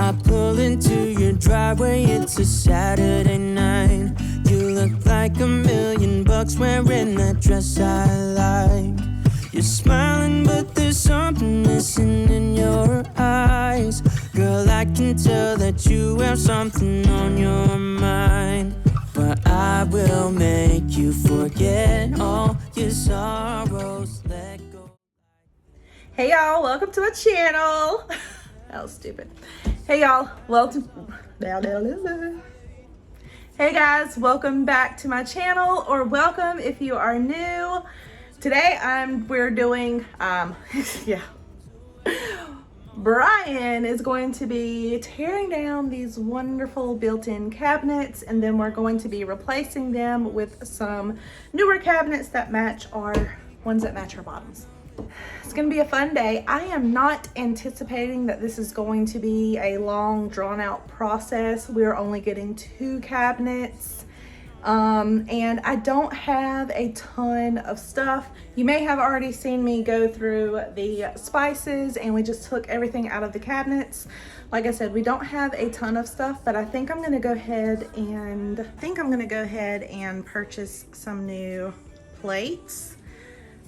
I pull into your driveway, it's a Saturday night. You look like $1,000,000 wearing that dress I like. You're smiling, but there's something missing in your eyes. Girl, I can tell that you have something on your mind. But I will make you forget all your sorrows. Let go. Hey y'all, welcome to my channel. That was stupid. Hey y'all, welcome. Hey guys, welcome back to my channel, or welcome if you are new. Today we're doing Brian is going to be tearing down these wonderful built-in cabinets, and then we're going to be replacing them with some newer cabinets that match our ones that match our bottoms. It's gonna be a fun day. I am not anticipating that this is going to be a long, drawn-out process. We're only getting 2 cabinets. And I don't have a ton of stuff. You may have already seen me go through the spices, and we just took everything out of the cabinets. Like I said, we don't have a ton of stuff, but I think I'm gonna go ahead and purchase some new plates.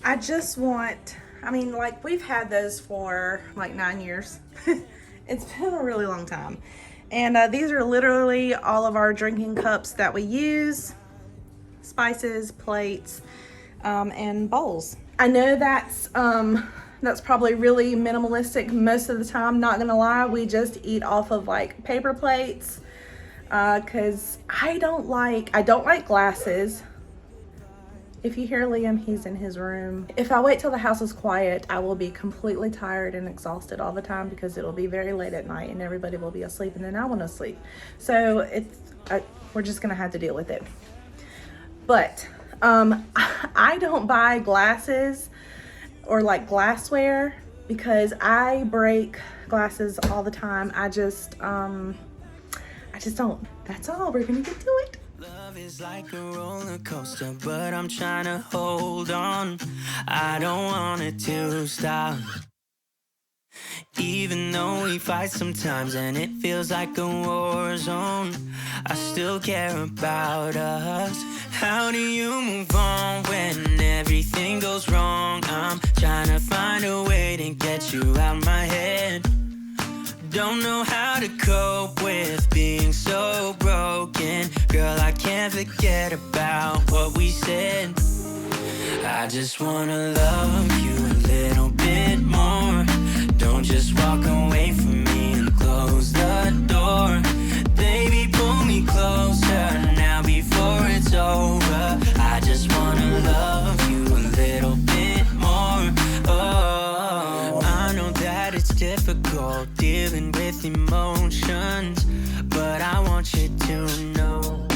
I just want, like, we've had those for like 9 years. It's been a really long time. And these are literally all of our drinking cups that we use, spices, plates, and bowls. I know that's probably really minimalistic most of the time, not gonna lie. We just eat off of like paper plates, cause I don't like glasses. If you hear Liam, he's in his room. If I wait till the house is quiet, I will be completely tired and exhausted all the time because it'll be very late at night and everybody will be asleep, and then I want to sleep. So we're just gonna have to deal with it. But I don't buy glasses or like glassware because I break glasses all the time. I just don't. That's all. We're gonna get to it. Love is like a roller coaster, but I'm trying to hold on. I don't want it to stop. Even though we fight sometimes and it feels like a war zone, I still care about us. How do you move on when everything goes wrong? I'm trying to find a way to get you out my head. Don't know how to cope with being so broken. Girl, I can't forget about what we said. I just wanna love you a little bit more. Don't just walk away from me and close the door. Baby, pull me closer now before it's over. I just wanna love you a little bit more. Oh, I know that it's difficult dealing with emotions, but I want you to know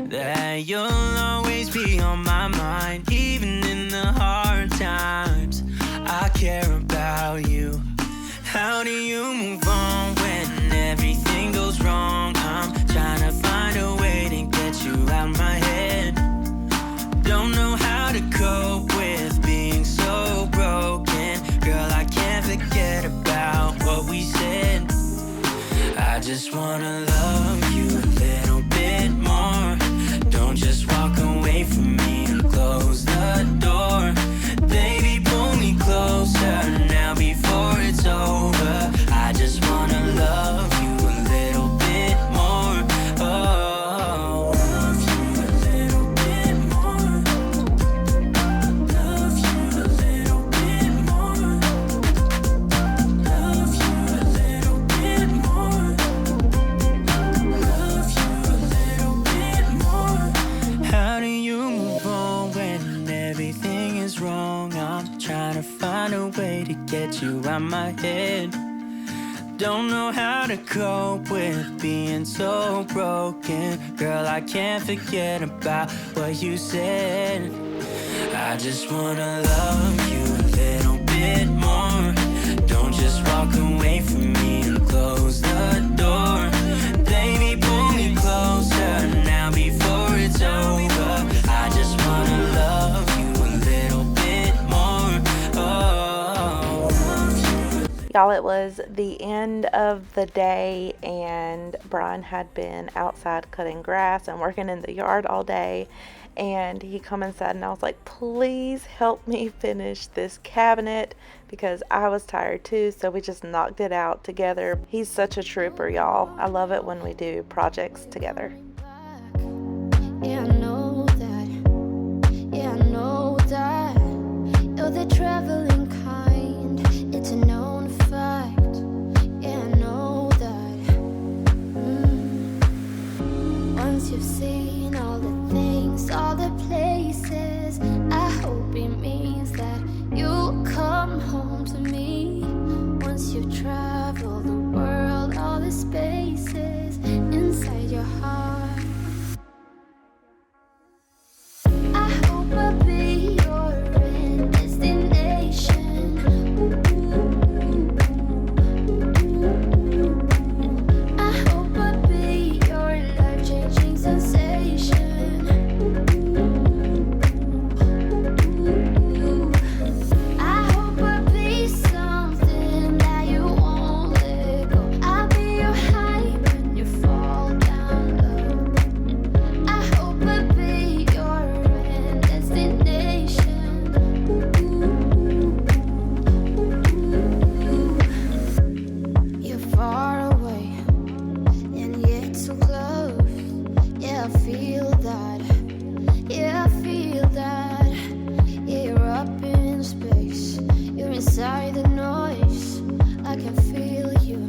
that you'll always be on my mind. Even in the hard times, I care about you. How do you move on when everything goes wrong? I'm trying to find a way to get you out my head. Don't know how to cope with being so broken. Girl, I can't forget about what we said. I just wanna love you a little bit more. Don't just walk away from me and close the door. Baby, pull me closer now before it's over. I just wanna love you a little bit more. Oh, love you a little bit more. Love you a little bit more. Love you a little bit more. Love you a little bit more. How do you move on when everything is wrong? I'm trying to find a way to get you out my head. Don't know how to cope with being so broken. Girl, I can't forget about what you said. I just wanna love you a little bit more. Don't just walk away from me and close the door. Baby, pull me closer now before it's over. I just wanna love you a little bit more. Oh. Y'all, it was the end of the day and Brian had been outside cutting grass and working in the yard all day, and he come inside and I was like, please help me finish this cabinet, because I was tired too, so we just knocked it out together. He's such a trooper, y'all. I love it when we do projects together. Yeah, I know that. Yeah, I know that. You're the traveling kind. It's a known fact. Yeah, I know that. Once you've seen all the things, all the places, I hope it means that you'll come home to me. Once you've traveled the world, all the spaces inside your heart. I hope I'll be your end destination. I hope I'll be your life-changing sensation. I hope I'll be something that you won't let go. I'll be your high when you fall down low. I hope I'll be your end destination. You're far away and yet so close. Yeah, I feel that. Yeah, I feel that. Yeah, you're up in space. You're inside the noise. I can feel you.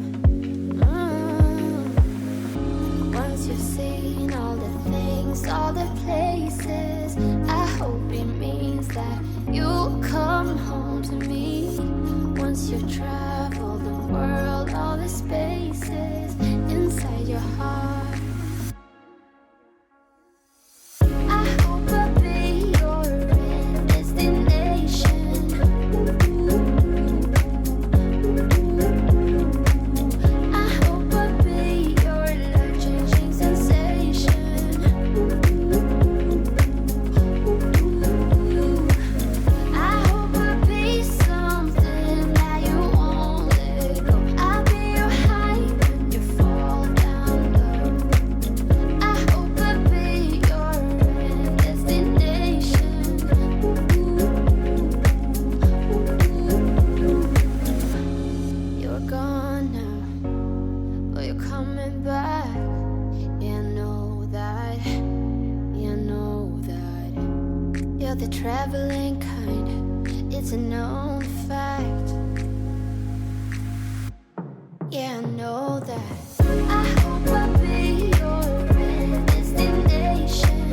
Once you've seen all the things, all the places, I hope it means that you'll come home to me. Once you've traveled the world, all the spaces inside your heart. I hope I'll be your end destination. I hope I'll be your life-changing sensation. I hope I'll be something that you won't let go. I'll be your high when you fall down low. I hope I'll be your end destination. You're gone now, but you're coming back. Yeah, I know that. Yeah, I know that. You're the traveling kind. It's a known fact. Yeah, I know that. I hope I'll be your end destination.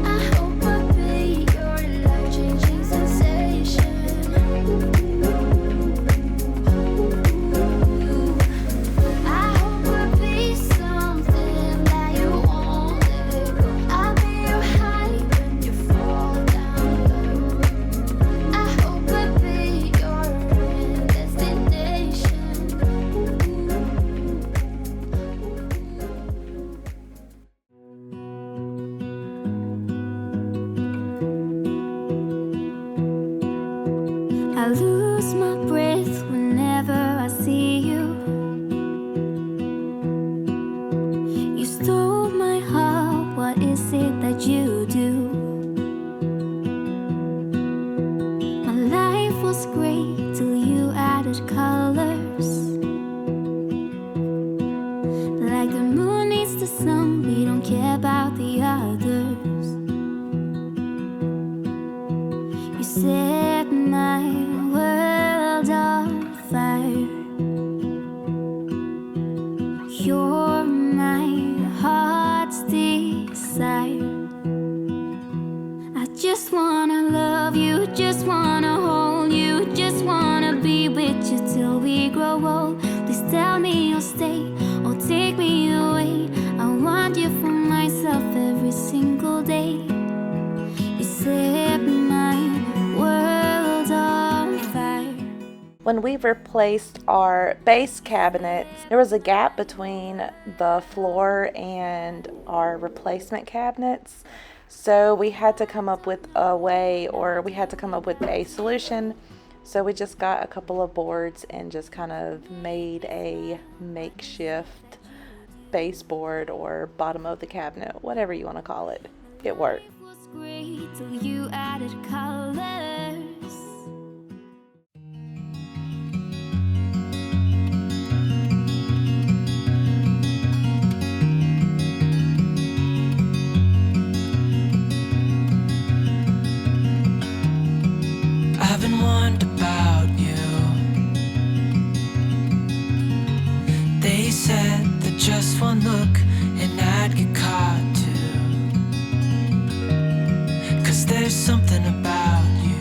I hope I'll be your life-changing sensation. I hope I'll be something that you won't let go. I'll be your high when you fall down low. I hope I'll be your end destination. I lose my breath whenever I see you. You stole my heart, what is it that you do? My life was great till you added colors. Like the moon needs the sun, we don't care about the others. You set my world on fire. You're my heart's desire. I just wanna love you, just wanna hold you, just wanna be with you till we grow old. Please tell me you'll stay or take me away. I want you for myself every single day. You set my world on fire. When we replaced our base cabinets, there was a gap between the floor and our replacement cabinets. So we had to come up with a way, or we had to come up with a solution. So we just got a couple of boards and just kind of made a makeshift baseboard or bottom of the cabinet, whatever you want to call it. It worked. It was great till you added colors. I've been wondering about you. They said that just one look and I'd get caught too. 'Cause there's something about you,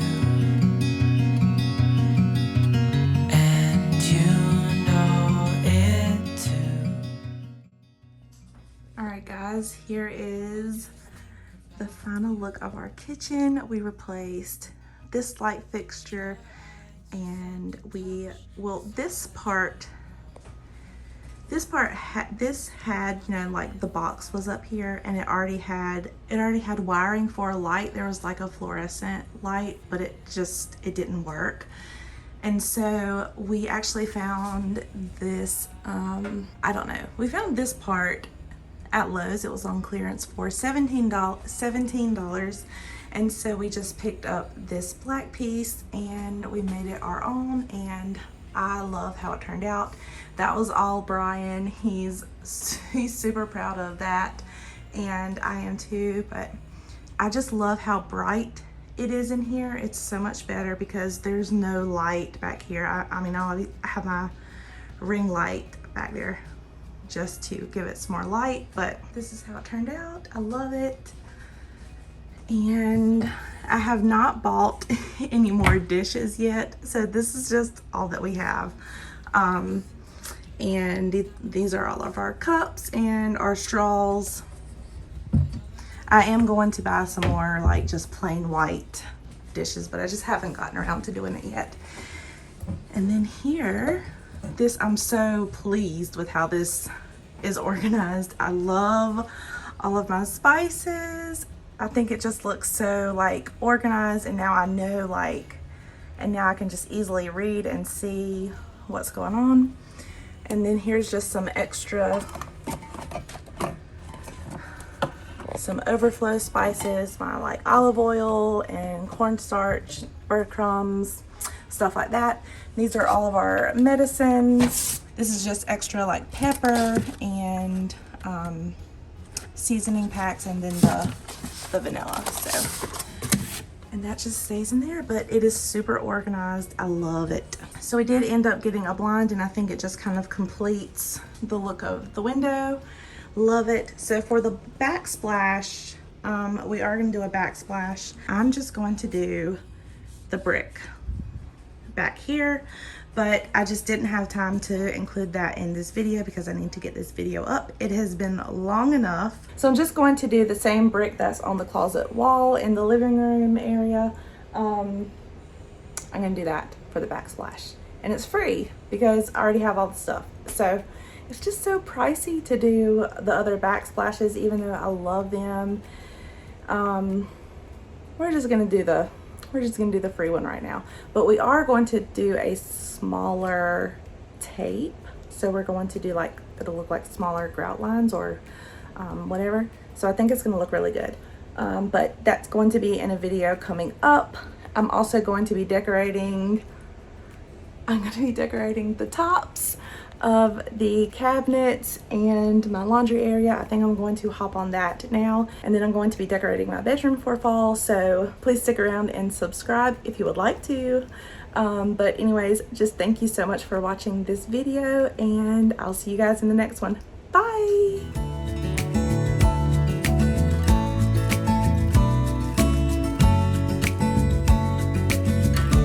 and you know it too. Alright guys, here is the final look of our kitchen. We replaced this light fixture, and this had, you know, like the box was up here, and it already had wiring for a light. There was like a fluorescent light, but it didn't work. And so we actually found this, I don't know, we found this part at Lowe's. It was on clearance for $17. And so we just picked up this black piece and we made it our own, and I love how it turned out. That was all Brian. He's super proud of that, and I am too. But I just love how bright it is in here. It's so much better because there's no light back here. I mean, I have my ring light back there just to give it some more light, but this is how it turned out. I love it. And I have not bought any more dishes yet, so this is just all that we have. And these are all of our cups and our straws. I am going to buy some more like just plain white dishes, but I just haven't gotten around to doing it yet. And then here, I'm so pleased with how this is organized. I love all of my spices. I think it just looks so like organized, and now I know and now I can just easily read and see what's going on. And then here's just some extra, some overflow spices, my like olive oil and cornstarch, breadcrumbs, stuff like that. These are all of our medicines. This is just extra like pepper and seasoning packs, and then the vanilla. So, and that just stays in there, but it is super organized. I love it. So we did end up getting a blind, and I think it just kind of completes the look of the window. Love it. So for the backsplash, we are going to do a backsplash. I'm just going to do the brick back here, but I just didn't have time to include that in this video because I need to get this video up. It has been long enough. So I'm just going to do the same brick that's on the closet wall in the living room area. I'm going to do that for the backsplash, and it's free because I already have all the stuff. So it's just so pricey to do the other backsplashes, even though I love them. We're just gonna do the free one right now, but we are going to do a smaller tape. So we're going to do like, it'll look like smaller grout lines or whatever. So I think it's gonna look really good. But that's going to be in a video coming up. I'm also going to be decorating, the tops of the cabinets and my laundry area. I think I'm going to hop on that now, and then I'm going to be decorating my bedroom for fall. So please stick around and subscribe if you would like to. But anyways, just thank you so much for watching this video, and I'll see you guys in the next one.